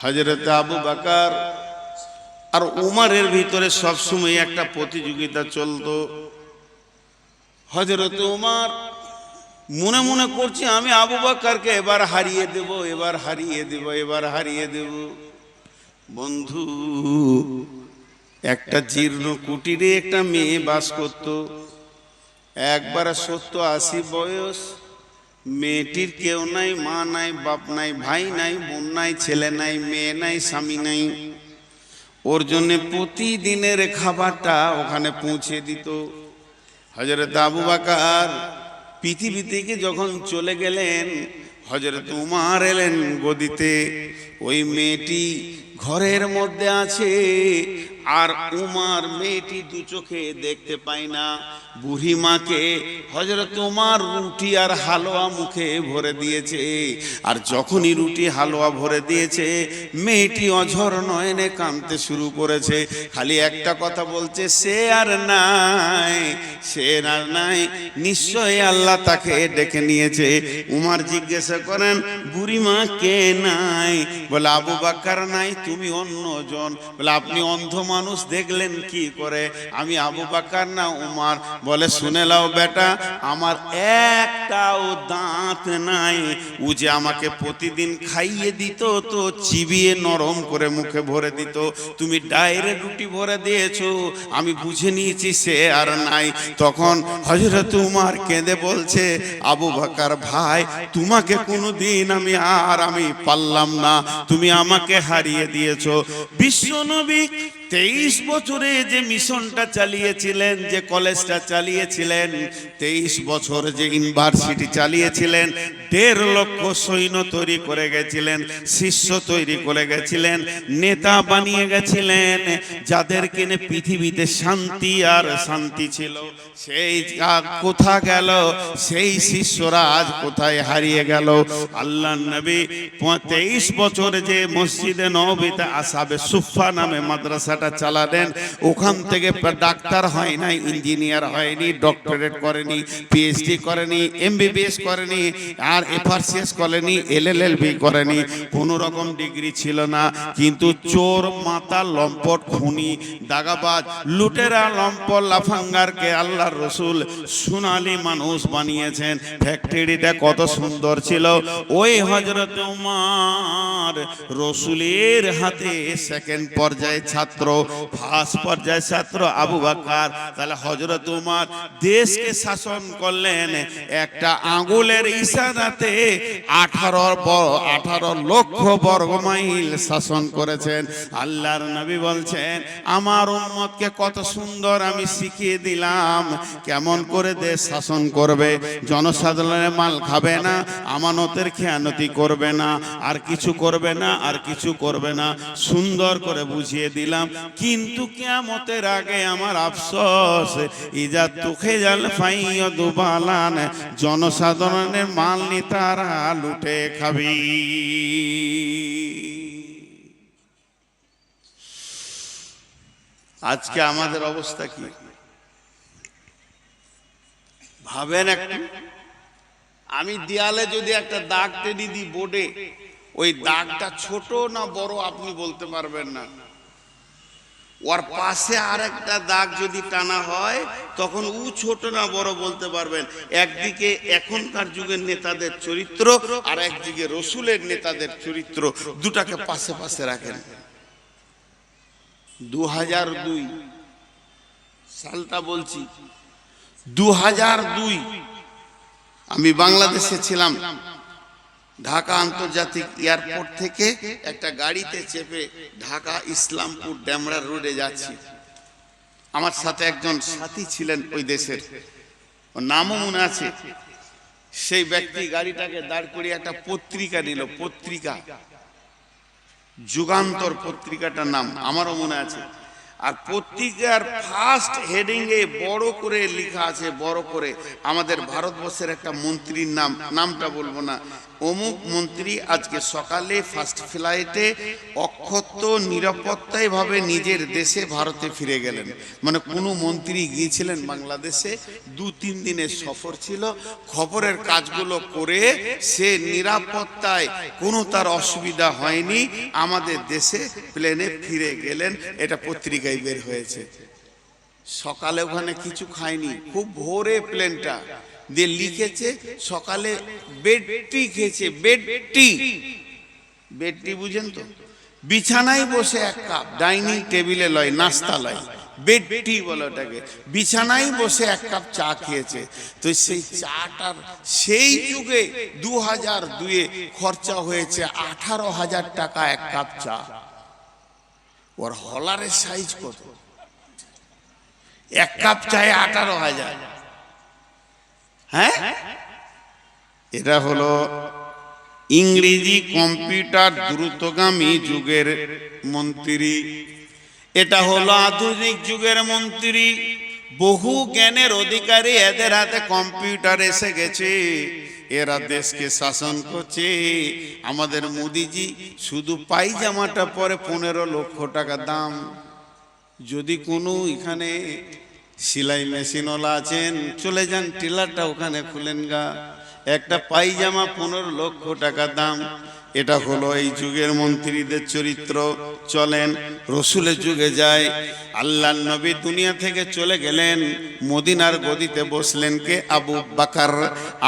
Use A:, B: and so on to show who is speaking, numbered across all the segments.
A: হযরত আবু বকর আর উমরের ভিতরে সবসময় একটা প্রতিযোগিতা চলতো। হযরত উমর মনে মনে করছে আমি আবু বকরকে এবার হারিয়ে দেব, এবার হারিয়ে দেব, এবার হারিয়ে দেব। বন্ধু, একটা জীর্ণ কুটিরে একটা মেয়ে বাস করত। একবার 70-80 বয়স। মেয়েটির কেউ নাই, মা নাই, বাপ নাই, ভাই নাই, বোন নাই, ছেলে নাই, মেয়ে নাই, স্বামী নাই। ওর জন্য প্রতিদিনের খাবারটা ওখানে পৌঁছে দিত। হযরত আবু বকর পৃথিবী থেকে যখন চলে গেলেন, হযরত উমর এলেন গদিতে। ওই মেয়েটি ঘরের মধ্যে আছে, আর উমর মেয়েটি দু চোখে দেখতে পায় না। বুড়ি মাকে হযরত উমর রুটি আর হালুয়া মুখে ভরে দিয়েছে। আর যখনই রুটি হালুয়া ভরে দিয়েছে, মেয়েটি অঝর নয়নে কাঁদতে শুরু করেছে। খালি একটা কথা বলছে, সে আর নাই, সে আর নাই, নিশ্চয়ই আল্লাহ তাকে ডেকে নিয়েছে। উমর জিজ্ঞাসা করেন, বুড়ি মা কে নাই? বলে আবু বকর নাই, তুমি অন্যজন। বলে আপনি অন্ধ মানুষ দেখলেন কি করে? আমি আবু বকর না উমর। বলে শুনে লাও বেটা, আমার একটাও দাঁত নাই। ও যে আমাকে প্রতিদিন খাইয়ে দিত, তো চিবিয়ে নরম করে মুখে ভরে দিত। তুমি ডাইরেক্ট রুটি ভরে দিয়েছো, আমি বুঝে নিয়েছি সে আর নাই। তখন হযরত উমর কেঁদে বলছে, আবু বকর ভাই, তোমাকে কোনোদিন আমি পারলাম না, তুমি আমাকে হারিয়ে দিয়েছো। বিশ্বনবী 23 বছরে যে মিশনটা চালিয়েছিলেন, যে কলেজটা চালিয়েছিলেন, 23 বছর যে ইউনিভার্সিটি চালিয়েছিলেন, 1.5 লক্ষ সৈন্য তৈরি করে গেছিলেন, শিষ্য তৈরি করে গেছিলেন, নেতা বানিয়ে গেছিলেন, যাদেরকে নিয়ে পৃথিবীতে শান্তি আর শান্তি ছিল। সেই কোথা গেল? সেই শিষ্যরা আজ কোথায় হারিয়ে গেল? আল্লাহ নবী 23 বছর যে মসজিদে নববীতে আসহাবে সুফফা নামে মাদ্রাসাটা চালালেন, ওখান থেকে ডাক্তার হয় নাই, ইঞ্জিনিয়ার হয়নি, ডক্টরেট করেনি, পিএইচডি করেনি, এমবিবিএস করেনি, আর এফআরসিএস করেনি, এলএলবি করেনি, কোনো রকম ডিগ্রি ছিল না। কিন্তু চোর, মাতাল, লম্পট, খুনি, দাগাবাজ, লুটেরা, লম্পট, লাফাঙ্গারকে আল্লাহর রাসূল সোনালী মানুষ বানিয়েছেন। ফ্যাক্টরিটা কত সুন্দর ছিল! ওই হযরত উমর রাসূলের হাতে সেকেন্ড পর্যায়ে ছাত্র, ফার্স্ট পর্যায়ে ছাত্র আবু বকর। তাহলে হযরত উমর দেশকে শাসন করলেন একটা আঙ্গুলের ইশারাতে। 18 লক্ষ বর্গ মাইল শাসন করেছেন। আল্লাহর নবী বলছেন, আমার উম্মতকে কত সুন্দর আমি শিখিয়ে দিলাম কেমন করে দেশ শাসন করবে। জনসাধারণের মাল খাবে না, আমানতের খেয়ানতি করবে না, আর কিছু করবে না, আর কিছু করবে না। সুন্দর করে বুঝিয়ে দিলাম। কিন্তু কিয়ামতের আগে আমার আফসোস, ইজা তুখে জাল ফাইয় দুবালান, জনসাধারণের মাল নি তারা লুটে খাবি। আজকে আমাদের অবস্থা কি ভাবেন একটু। আমি দেয়ালে যদি একটা দাগ টেনে দিই বোর্ডে, ওই দাগটা ছোট না বড় আপনি বলতে পারবেন না। ওর পাশে আর একটা দাগ যদি টানা হয়, তখন ও ছোট না বড় বলতে পারবেন। একদিকে এখনকার যুগের নেতাদের চরিত্র, আর একদিকে রসুলের নেতাদের চরিত্র, দুটাকে পাশে পাশে রাখেন। 2002 সালটা বলছি, 2002 আমি বাংলাদেশে ছিলাম। ঢাকা আন্তর্জাতিক এয়ারপোর্ট থেকে একটা গাড়িতে চেপে ঢাকা ইসলামপুর ডেমরা রোডে যাচ্ছি। আমার সাথে একজন সাথী ছিলেন ওই দেশের, ওর নামও মনে আছে। সেই ব্যক্তি গাড়িটাকে দাঁড় করিয়ে একটা পত্রিকা নিল, পত্রিকা যুগান্তর পত্রিকাটার নাম আমারও মনে আছে। আর পত্রিকার ফার্স্ট হেডিং এ বড় করে লেখা আছে, বড় করে, আমাদের ভারতবর্ষের একটা মন্ত্রীর নামটা বলবো না, অমুক মন্ত্রী আজকে সকালে ফার্স্ট ফ্লাইটে অক্ষত নিরাপত্তায় ভাবে নিজের দেশে ভারতে ফিরে গেলেন। মানে কোনো মন্ত্রী গিয়েছিলেন বাংলাদেশে, 2-3 দিনের সফর ছিল, খবরের কাজগুলো করে সে নিরাপত্তায় কোনো তার অসুবিধা হয়নি, আমাদের দেশে প্লেনে ফিরে গেলেন। এটা পত্রিকায় বের হয়েছে। সকালে ওখানে কিছু খায়নি, খুব ভোরে প্লেনটা দিয়ে লিখেছে সকালে বেড টি খেয়েছে। বেড টি বুঝেন তো, বিছানায় বসে এক কাপ, ডাইনিং টেবিলে লয়, নাস্তা লয়, বেড টি বলে ওটাকে, বিছানায় বসে এক কাপ চা খেয়েছে। তো সেই চাটার সেই যুগে 2002-এ খরচা হয়েছে 18,000 টাকা এক কাপ চা। ওর হলারের সাইজ কত? এক কাপ চায়ে 18,000। হ্যাঁ, এটা হলো ইংরেজি কম্পিউটার দ্রুতগামী যুগের মন্ত্রী, এটা হলো আধুনিক যুগের মন্ত্রী, বহু জ্ঞানের অধিকারী, এদের হাতে কম্পিউটার এসে গেছে, এরা দেশকে শাসন করছে। আমাদের মোদিজি শুধু পায়জামাটা পরে 15 লক্ষ টাকা দাম। যদি কোনো এখানে সেলাই মেশিনওয়ালা আছেন, চলে যান, টেলারটা ওখানে খুলেন গা, একটা পায়জামা 15 লক্ষ টাকা দাম। এটা হলো এই যুগের মন্ত্রীদের চরিত্র। চলেন রসুলের যুগে যায়, আল্লাহর নবী দুনিয়া থেকে চলে গেলেন, মদিনার গদিতে বসলেন কে? আবু বকর।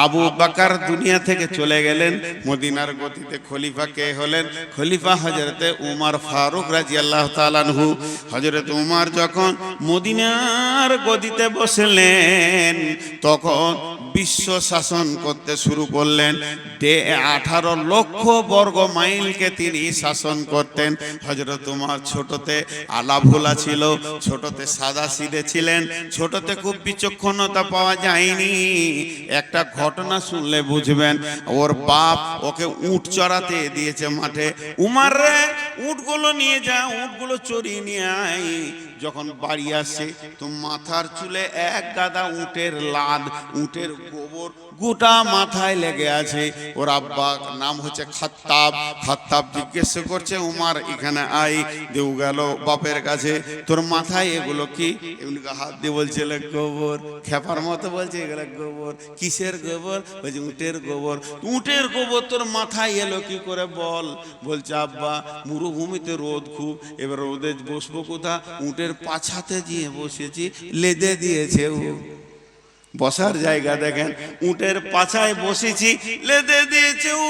A: আবু বকর দুনিয়া থেকে চলে গেলেন, মদিনার গদিতে খলিফা কে হলেন? খলিফা হযরতে উমর ফারুক রাদিয়াল্লাহু তাআলা আনহু। হযরত উমর যখন মদিনার গদিতে বসলেন, তখন বিশ্ব শাসন করতে শুরু করলেন। 18 লক্ষ বর্গ মাইলকে তিনি শাসন করতেন। হযরত উমর ছোটতে আলাভোলা ছিল, ছোটতে সাদা সিধে ছিলেন, ছোটতে খুব বিচক্ষণতা পাওয়া যায়নি। একটা ঘটনা শুনলে বুঝবেন, ওর বাপ ওকে উট চড়াতে দিয়েছে মাঠে, উমর রে উটগুলো নিয়ে যা, উটগুলো চড়িয়ে নিয়ে আয়। যখন বাড়ি আসে তো মাথার চুলে এক গাদা উটের লাদ, উটের গোবর গোটা মাথায় লেগে আছে। ওর আব্বা নাম হচ্ছে খাত্তাব। খাত্তাব জিজ্ঞেস করছে, উমর এখানে আই। দেউ গেল বাপের কাছে, তোর মাথায় এগুলো কি? এমনি হাত দিয়ে বলছে গোবর, খেপার মতো বলছে এগুলো গোবর। কিসের গোবর? বলছে উটের গোবর। উটের গোবর তোর মাথায় এলো কি করে বল? বলছে আব্বা মরুভূমিতে রোদ খুব, এবার রোদে বসবো কোথা? উটের পাছাতে গিয়ে বসেছি, লেদে দিয়েছে ও। বসার জায়গা দেখেন, উটের পাছায় বসেছি, লেদে দিয়েছে ও।